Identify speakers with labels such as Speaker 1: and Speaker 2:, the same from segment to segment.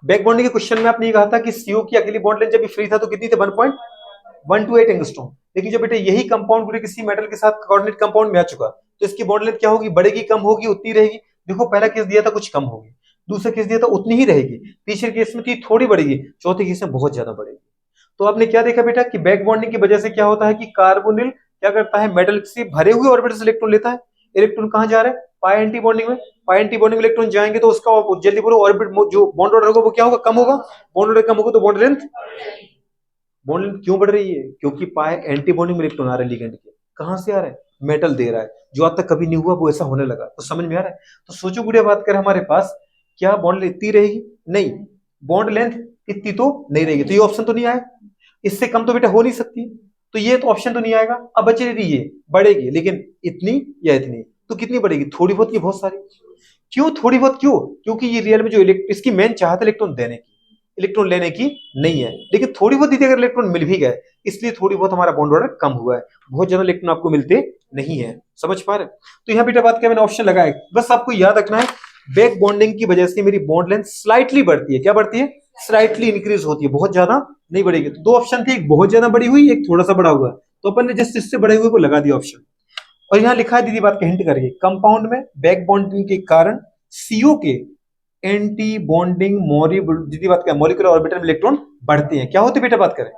Speaker 1: Back bonding के question में आपने ये कहा था कि सीओ की अकेली बॉन्ड लेंथ जब फ्री था तो कितनी थी 1.128 एंगस्ट्रॉम। लेकिन जब बेटा यही कंपाउंड पूरे किसी मेटल के साथ कोऑर्डिनेट कंपाउंड में आ चुका तो इसकी बॉन्ड लेंथ क्या होगी, बढ़ेगी कम होगी उतनी रहेगी। देखो पहला केस दिया था कुछ कम होगी, दूसरा केस दिया था उतनी ही रहेगी, तीसरे केस में थोड़ी बढ़ेगी, चौथे केस में बहुत ज्यादा बढ़ेगी। तो आपने क्या देखा बेटा कि बैक बॉन्डिंग की वजह से क्या होता है कि कार्बोनिल क्या करता है, मेटल से भरे हुए ऑर्बिटल से इलेक्ट्रॉन लेता है। इलेक्ट्रॉन कहां जा रहा है, पाई एंटी बॉन्डिंग में। पाई एंटी बॉन्डिंग में इलेक्ट्रॉन जाएंगे तो उसका जल्दी बोलो ऑर्बिट जो बॉन्ड ऑर्डर होगा वो क्या होगा, कम होगा। बॉन्ड ऑर्डर कम होगा तो बॉन्ड लेंथ क्यों बढ़ रही है, क्योंकि पाई एंटी बॉन्डिंग में इलेक्ट्रॉन आ रहा है लिगेंड के। कहां से आ रहा है, मेटल दे रहा है, जो आज तक कभी नहीं हुआ वो ऐसा होने लगा। तो समझ में आ रहा है। तो सोचो गुड़िया बात करें हमारे पास क्या बॉन्ड लेंथ इतनी रहेगी, नहीं, बॉन्ड लेंथ इतनी तो नहीं रहेगी, तो ये ऑप्शन तो नहीं आया। इससे कम तो बेटा हो नहीं सकती, तो ये तो ऑप्शन तो नहीं आएगा। अब बचे रही ये बढ़ेगी, लेकिन इतनी या इतनी, तो कितनी बढ़ेगी, थोड़ी बहुत, ये बहुत सारी। क्यों थोड़ी बहुत, क्यों, क्योंकि ये रियल में जो इसकी मेन चाहत इलेक्ट्रॉन देने की, इलेक्ट्रॉन लेने की नहीं है। लेकिन थोड़ी बहुत दीदी अगर इलेक्ट्रॉन मिल भी गए, इसलिए थोड़ी बहुत हमारा बॉन्ड ऑर्डर कम हुआ है, बहुत ज्यादा इलेक्ट्रॉन आपको मिलते नहीं है। समझ पा रहे। तो यहाँ बेटा बात क्या मैंने ऑप्शन लगाया, बस आपको याद रखना है बैक बॉन्डिंग की वजह से मेरी बॉन्ड लेंथ स्लाइटली बढ़ती है। क्या बढ़ती है, स्लाइटली इंक्रीज होती है, बहुत ज्यादा नहीं बढ़ेगी। तो दो ऑप्शन थे, एक बहुत ज्यादा बढ़ी हुई, एक थोड़ा सा बढ़ा हुआ। तो अपन ने जस्ट इससे बढ़े हुए को लगा दिया ऑप्शन। और यहाँ लिखा है दीदी बात का हिंट करके, कंपाउंड में बैक बॉन्डिंग के कारण सीओ के एंटी बॉन्डिंग दीदी बात क्या मॉलिक्यूलर ऑर्बिटल में इलेक्ट्रॉन बढ़ते हैं। क्या होते बेटा बात करें,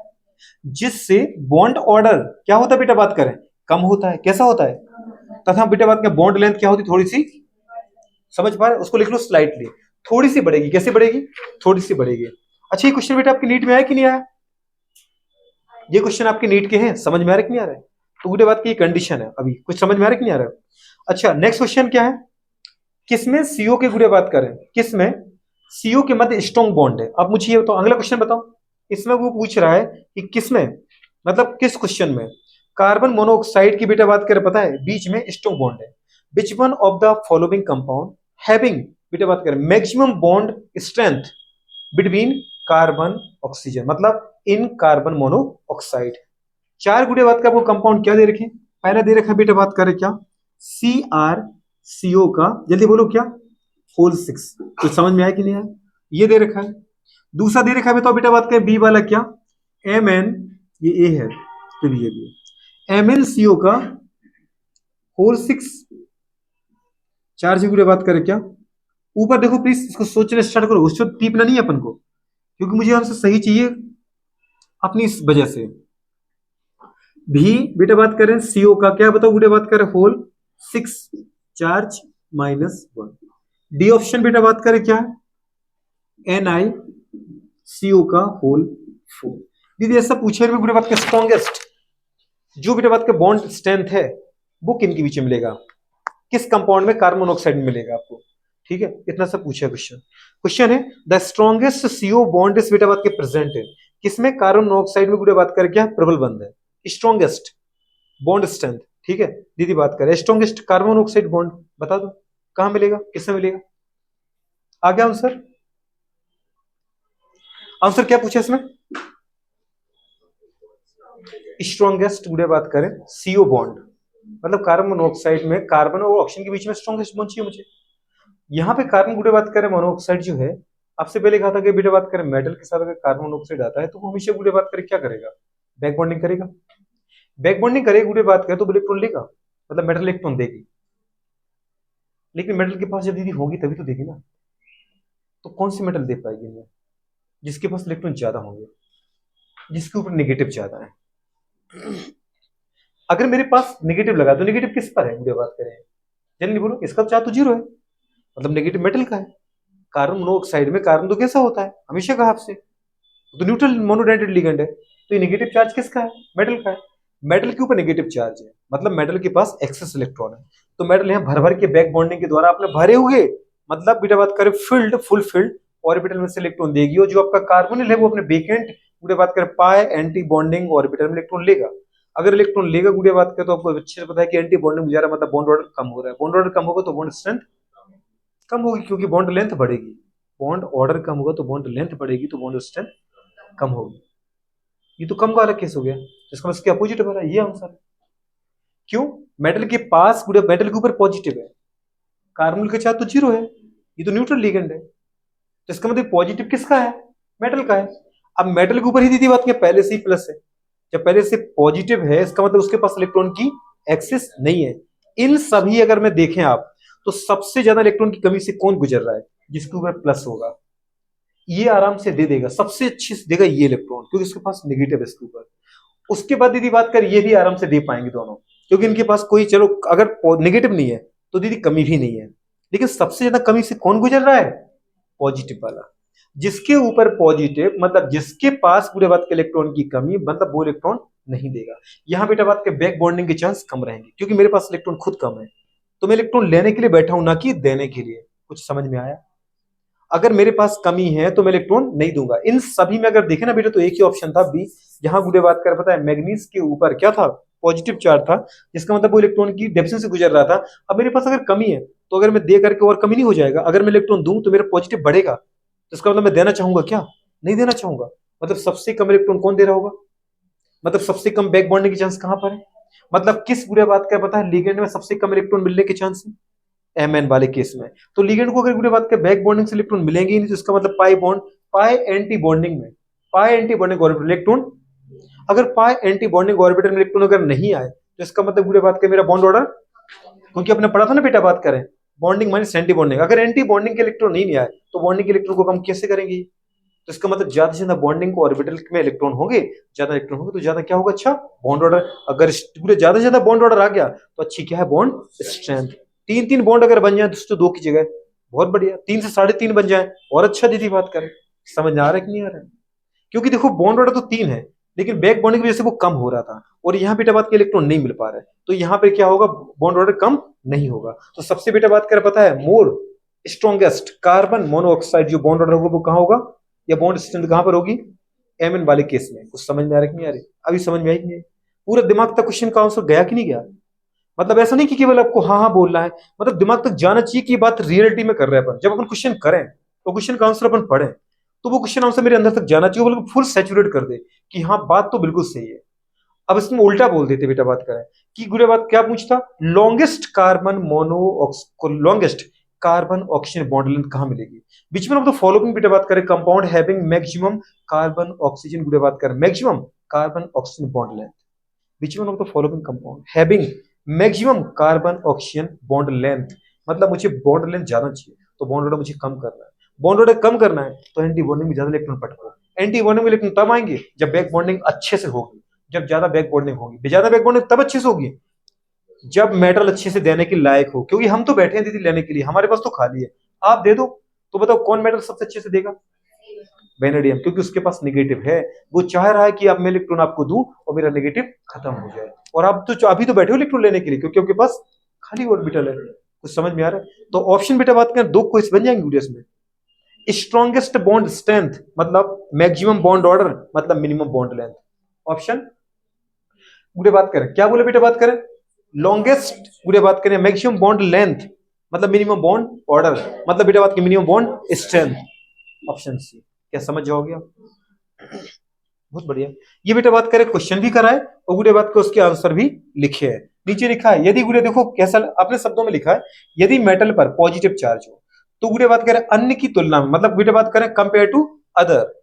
Speaker 1: जिससे बॉन्ड ऑर्डर क्या होता है बेटा बात करें, कम होता है। कैसा होता है, तथा बेटा बात करें बॉन्ड लेंथ क्या होती, थोड़ी सी, समझ पा रहे, उसको लिख लो स्लाइटली, थोड़ी सी बढ़ेगी। कैसे बढ़ेगी, थोड़ी सी बढ़ेगी। अच्छा ये क्वेश्चन बेटा आपकी नीट में आया कि नहीं आया, ये क्वेश्चन आपके नीट के हैं, समझ में आ रहा है कि नहीं आ रहा है। तो बेटा बात की कंडीशन है, अभी कुछ समझ में आ रहा है कि नहीं आ रहा है। अच्छा नेक्स्ट क्वेश्चन क्या है, किसमें सीओ के गुड़े बात करें, किसमें सीओ के मध्य स्ट्रॉन्ग बॉन्ड है। अब मुझे ये बताओ, अगला क्वेश्चन बताओ, इसमें वो पूछ रहा है कि किसमें, मतलब किस क्वेश्चन में कार्बन मोनोऑक्साइड की बेटा बात करें, पता है बीच में स्ट्रॉन्ग बॉन्ड है। Which one of the following compound having बेटा बात करें maximum bond strength between carbon oxygen, मतलब इन कार्बन मोनोऑक्साइड। चार गुड़े बात का वो कंपाउंड क्या दे रखे, पहला दे रखा बेटा बात करें क्या, सी आर सीओ का, जल्दी बोलो क्या, होल 6। कुछ समझ में आया कि नहीं आया, ये दे रखा है। दूसरा दे रखा है बताओ बेटा बात करें बी वाला क्या, एम एन, ये ए है तो ये भी एम एन सीओ का होल 6। चार जी गुड़े बात करें क्या, ऊपर देखो प्लीज, इसको सोचने स्टार्ट करो, उसको टीपना नहीं है अपन को, क्योंकि मुझे हमसे सही चाहिए अपनी इस वजह से। भी बेटा बात करें सीओ का क्या बताओ बेटा बात करें होल 6 चार्ज -1। डी ऑप्शन बेटा बात करें क्या है, एन आई सीओ का होल 4। दीदी ऐसा पूछे बेटा बात का स्ट्रॉन्गेस्ट जो बेटा बात का बॉन्ड स्ट्रेंथ है वो किन के बीच में मिलेगा, किस कंपाउंड में, कार्बन मोनोऑक्साइड में मिलेगा आपको। ठीक है, इतना सा पूछा क्वेश्चन। क्वेश्चन है द स्ट्रॉन्गेस्ट सीओ बॉन्ड इस बेटा बात के प्रेजेंट है, किसमें, कार्बन मोनोऑक्साइड में बेटा बात करें क्या, प्रबल बंध है, स्ट्रॉन्गेस्ट बॉन्ड स्ट्रेंथ। ठीक है दीदी बात करें स्ट्रॉन्गेस्ट कार्बन मोनोऑक्साइड बॉन्ड, बता दो कहां मिलेगा, किसमें मिलेगा। आ गया आंसर, आंसर क्या पूछा इसमें, स्ट्रॉन्गेस्ट गुड़े बात करें सीओ बॉन्ड, मतलब कार्बन मोनोऑक्साइड में कार्बन और ऑक्सीजन के बीच में स्ट्रॉन्गेस्ट बॉन्ड चाहिए मुझे। यहाँ पे कार्बन गुड़े बात करें मोनोऑक्साइड जो है, आपसे पहले कहा था कि बेटा बात करें मेटल के साथ अगर कार्बन मोनोऑक्साइड आता है तो वो हमेशा गुड़े बात करें क्या करेगा, बैक बॉन्डिंग करेगा। बैक बॉन्डिंग करेगा गुड़े बात करें तो इलेक्ट्रॉन लेगा, मतलब मेटल इलेक्ट्रॉन देगी। लेकिन मेटल के पास जब दीदी होगी तभी तो देगी ना, तो कौन सी मेटल दे पाएगी इनमें, जिसके पास इलेक्ट्रॉन ज्यादा होंगे, जिसके ऊपर नेगेटिव ज्यादा है। अगर मेरे पास नेगेटिव लगा तो नेगेटिव किस पर है मुझे बात करें, जल्दी बोलो, इसका चार्ज तो जीरो है, मतलब नेगेटिव मेटल का है। कार्बन मोनोऑक्साइड में कार्बन तो कैसा होता है, हमेशा कहा आपसे, तो न्यूट्रल मोनोडेंटेड लिगेंड है, तो ये नेगेटिव चार्ज किसका है, मेटल का है। मेटल के ऊपर नेगेटिव चार्ज है, मतलब मेटल के पास एक्सेस इलेक्ट्रॉन है। तो मेटल यहाँ भर भर के बैक बॉन्डिंग के द्वारा आपने भरे हुए, मतलब बेटा बात करें फील्ड, फुल फील्ड ऑर्बिटल में से इलेक्ट्रॉन देगी, और जो आपका कार्बोनिल है वो अपने वेकेंट गुड़े बात करें पाए एंटी बॉन्डिंग ऑर्बिटल में इलेक्ट्रॉन लेगा। अगर इलेक्ट्रॉन लेगा गुड़े बात करें तो आपको अच्छे से पता है कि एंटी बॉन्डिंग जा रहा है, मतलब बॉन्ड ऑर्डर कम हो रहा है। बॉन्ड ऑर्डर कम होगा तो बॉन्ड स्ट्रेंथ कम होगी, क्योंकि बॉन्ड लेंथ बढ़ेगी। बॉन्ड ऑर्डर कम होगा तो बॉन्ड लेंथ बढ़ेगी, तो बॉन्ड स्ट्रेंथ कम होगी। ये तो कम वाला केस हो गया, इसका मतलब इसके अपोजिट हो रहा है, ये आंसर है। क्यों, मेटल के पास मेटल के ऊपर पॉजिटिव है, कार्बन के साथ तो जीरो है, ये तो न्यूट्रल लिगेंड है। तो इसका मतलब पॉजिटिव किसका है? मेटल का है। अब मेटल के ऊपर ही दीदी बात की पहले से ही प्लस है, जब पहले से पॉजिटिव है इसका मतलब उसके पास इलेक्ट्रॉन की एक्सेस नहीं है। इन सभी अगर मैं देखें आप, तो सबसे ज्यादा इलेक्ट्रॉन की कमी से कौन गुजर रहा है? जिसके ऊपर प्लस होगा ये आराम से दे देगा, सबसे अच्छी से देगा ये इलेक्ट्रॉन, क्योंकि उसके पास नेगेटिव है इसके ऊपर। उसके बाद दीदी बात कर, ये भी आराम से दे पाएंगे दोनों, क्योंकि इनके पास कोई, चलो अगर नेगेटिव नहीं है तो दीदी कमी भी नहीं है। लेकिन सबसे ज्यादा कमी से कौन गुजर रहा है? पॉजिटिव वाला। जिसके ऊपर पॉजिटिव मतलब जिसके पास पूरे बात के इलेक्ट्रॉन की कमी, मतलब वो इलेक्ट्रॉन नहीं देगा। यहां बेटा बात के बैक बॉन्डिंग के चांस कम रहेंगे, क्योंकि मेरे पास इलेक्ट्रॉन खुद कम है, तो मैं इलेक्ट्रॉन लेने के लिए बैठा हूं ना कि देने के लिए। कुछ समझ में आया? अगर मेरे पास कमी है तो मैं इलेक्ट्रॉन नहीं दूंगा। इन सभी में अगर देखे ना बेटा, तो एक ही ऑप्शन था बी, जहां गुडे बात कर पता है मैग्नीज के ऊपर क्या था? पॉजिटिव चार्ज था, जिसका मतलब वो इलेक्ट्रॉन की डेफिशिएंसी से गुजर रहा था। अब मेरे पास अगर कमी है तो अगर मैं दे करके और कमी नहीं हो जाएगा? अगर मैं इलेक्ट्रॉन दूं तो मेरा पॉजिटिव बढ़ेगा, तो इसका मतलब मैं देना चाहूंगा क्या? नहीं देना चाहूंगा। मतलब सबसे कम इलेक्ट्रॉन कौन दे रहा होगा? मतलब सबसे कम बैक बॉन्डिंग के चांस कहां पर है? मतलब किस बुरे बात का पता है लिगेंड में सबसे कम इलेक्ट्रॉन मिलने के चांस है? एमएन वाले केस में। तो लिगेंड को अगर बुरे बात के बैक बॉन्डिंग से इलेक्ट्रॉन मिलेंगे ही नहीं, तो इसका मतलब पाई बॉन्ड, पाई एंटी बॉन्डिंग में, पाई एंटी बॉन्डिंग ऑर्बिटल इलेक्ट्रॉन, अगर पाई एंटी बॉन्डिंग ऑर्बिटल में इलेक्ट्रॉन अगर नहीं आए तो इसका मतलब बुरे बात का मेरा बॉन्ड ऑर्डर, क्योंकि अपने पढ़ा था ना बेटा बात करें बॉन्डिंग माइनस एंटी बॉन्डिंग, अगर एंटी बॉन्डिंग के इलेक्ट्रॉन नहीं आए तो बॉन्डिंग के इलेक्ट्रॉन को कम कैसे करेंगे? तो इसका मतलब ज्यादा से ज्यादा बॉन्डिंग को ऑर्बिटल में इलेक्ट्रॉन होंगे, ज्यादा इलेक्ट्रॉन होंगे तो ज्यादा क्या होगा? अच्छा बॉन्ड ऑर्डर। अगर पूरे ज्यादा से ज्यादा बॉन्ड ऑर्डर आ गया तो अच्छी क्या है? Bond strength. तीन तीन बॉन्ड अगर बन जाए तो दो की जगह, बहुत बढ़िया, 3 से 3.5 बन जाए और अच्छा दीदी बात करें। समझ आ रहा है कि नहीं आ रहा है? क्योंकि देखो बॉन्ड ऑर्डर तो 3 है, लेकिन बैक बॉन्डिंग की वजह से वो कम हो रहा था, और यहाँ बेटा बात के इलेक्ट्रॉन नहीं मिल पा रहा है, तो यहाँ पे क्या होगा? बॉन्ड ऑर्डर कम नहीं होगा। तो सबसे बेटा बात कर पता है मोर स्ट्रॉन्गेस्ट कार्बन मोनोऑक्साइड जो बॉन्ड ऑर्डर होगा वो कहाँ होगा, या बॉन्ड स्ट्रेंथ कहाँ पर होगी? एम एन वाले केस में। कुछ समझ में आ रहा है कि नहीं आ रही? अभी समझ में आई कि नहीं? पूरा दिमाग तक क्वेश्चन का आंसर गया कि नहीं गया? मतलब ऐसा नहीं कि केवल आपको हाँ हाँ बोलना है, मतलब दिमाग तक जाना चाहिए कि ये बात रियलिटी में कर रहे हैं अपन। जब अपन क्वेश्चन करें तो क्वेश्चन का आंसर अपन पढ़ें, तो वो क्वेश्चन आंसर मेरे अंदर तक जाना चाहिए, बिल्कुल फुल सैचुरेट कर दे कि हाँ बात तो बिल्कुल सही है। अब इसमें उल्टा बोल देते बेटा बात करें कि गुरे बात क्या पूछता? Longest carbon mono longest carbon oxygen bond length कहां मिलेगी? बीच में हम तो फॉलोइंग बेटा बात करें compound having maximum carbon oxygen गुरे बात करें maximum carbon oxygen bond length, बीच में हम तो following compound having maximum carbon oxygen bond length, मतलब मुझे बॉन्ड लेंथ ज्यादा चाहिए तो बॉन्ड ऑर्डर मुझे कम करना है, बॉन्ड ऑर्डर कम करना है तो एंटी बॉन्डिंग में ज्यादा इलेक्ट्रॉन पटको। एंटी बॉन्डिंग में इलेक्ट्रॉन तब आएंगे जब बैक बॉन्डिंग अच्छे से होगी, जब ज्यादा बैक बॉन्डिंग होगी, ज्यादा बैक बॉन्डिंग तब अच्छे से होगी जब मेटल अच्छे से देने के लायक हो, क्योंकि हम तो बैठे हैं दीदी लेने के लिए, हमारे पास तो खाली है, आप दे दो। तो बताओ कौन मेटल सबसे अच्छे से देगा? वेनेडियम, क्योंकि उसके पास नेगेटिव है, वो चाह रहा है कि अब मैं इलेक्ट्रॉन आपको दूं और मेरा नेगेटिव खत्म हो जाए, और आप तो अभी तो बैठे हो इलेक्ट्रॉन लेने के लिए क्योंकि आपके पास खाली ऑर्बिटल है। कुछ समझ में आ रहा है? तो ऑप्शन बेटा बात करें दो क्वेश्चन बन जाएंगे इसमें। स्ट्रॉन्गेस्ट बॉन्ड स्ट्रेंथ मतलब मैक्सिमम बॉन्ड ऑर्डर मतलब मिनिमम बॉन्ड लेंथ। ऑप्शन पूरे बात करें क्या बोले बेटा बात करें? लॉन्गेस्ट पूरे बात करें मैक्सिमम बॉन्ड लेंथ मतलब मिनिमम बॉन्ड ऑर्डर मतलब बेटा बात की minimum bond strength. Option C. क्या समझ जाओगे आप? बहुत बढ़िया। ये बेटा बात करें क्वेश्चन भी कराए और गुड़े बात के उसके आंसर भी लिखे है। नीचे लिखा है यदि गुड़े देखो कैसा अपने शब्दों में लिखा है, यदि मेटल पर पॉजिटिव चार्ज हो तो गुड़े बात करें अन्य की तुलना में, मतलब गुड़े बात करें compare to other,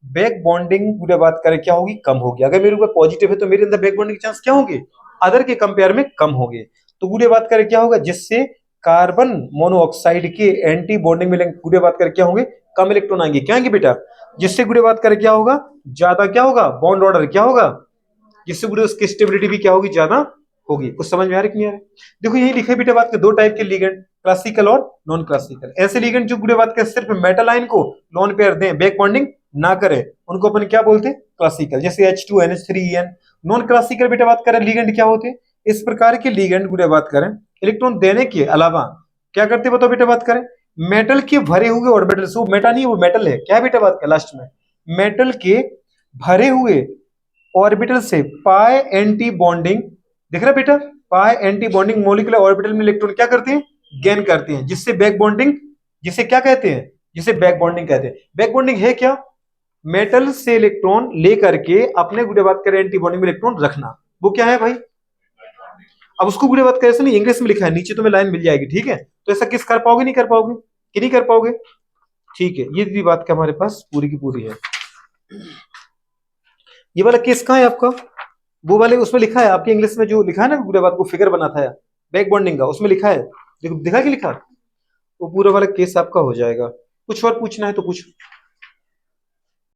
Speaker 1: back bonding गुड़े बात करें क्या होगी? कम होगी। अगर मेरे ऊपर पॉजिटिव है तो मेरे अंदर बैक बॉन्डिंग के चांस क्या होंगे? अदर के कंपेयर में कम होंगे। तो गुड़े बात करें क्या होगा? जिससे कार्बन मोनोऑक्साइड के एंटी बॉन्डिंग में गुड़े बात करें क्या होंगे? कम इलेक्ट्रॉन आएंगे। क्या आएंगे बेटा? जिससे गुड़े बात करें क्या होगा? ज्यादा क्या होगा? बॉन्ड ऑर्डर क्या होगा? जिससे गुड़े उसकी स्टेबिलिटी भी क्या होगी? ज्यादा होगी। कुछ समझ में आ रहा है कि नहीं आ रहा है? देखो यही लिखे बेटा बात के दो टाइप के लिगेंड, क्लासिकल और नॉन क्लासिकल। ऐसे लिगेंड जो गुड़े बात के सिर्फ मेटल आयन को लोन पेयर दें, बैक बॉन्डिंग ना करें, उनको अपन क्या बोलते हैं? क्लासिकल। जैसे H2NH3En। नॉन क्लासिकल बेटा बात करें लिगेंड क्या होते हैं? इस प्रकार के लिगेंड गुड़े बात करें इलेक्ट्रॉन देने के अलावा क्या करते बताओ बेटा बात करें? मेटल के भरे हुए ऑर्बिटल, वो मेटा नहीं, वो मेटल है, क्या है बेटा बात का लास्ट में? मेटल के भरे हुए ऑर्बिटल से पाई एंटी बॉन्डिंग, दिख रहा बेटा? पाई एंटी बॉन्डिंग मोलिकुलर ऑर्बिटल में इलेक्ट्रॉन क्या करते हैं? गेन करते हैं, जिससे बैक बॉन्डिंग, जिसे क्या कहते हैं? जिसे बैक बॉन्डिंग कहते हैं। बैक बॉन्डिंग है क्या? मेटल से इलेक्ट्रॉन लेकर के अपने गुड़े बात करें एंटी बॉन्डिंग में इलेक्ट्रॉन रखना, वो क्या है भाई? अब उसको गुड़े बात कैसे नहीं, इंग्लिश में लिखा है नीचे तुम्हें लाइन मिल जाएगी, ठीक है? तो ऐसा किस कर पाओगे? नहीं कर पाओगे कि नहीं कर पाओगे? ठीक है, ये भी बात का हमारे पास पूरी की पूरी है। ये वाला केस कहाँ है आपका? वो वाले उसमें लिखा है आपके इंग्लिश में जो लिखा है ना, पूरे बात को फिगर बना था बैक बॉन्डिंग का, उसमें लिखा है, देखो दिखा कि लिखा, वो पूरा वाला केस आपका हो जाएगा। कुछ और पूछना है तो पूछ।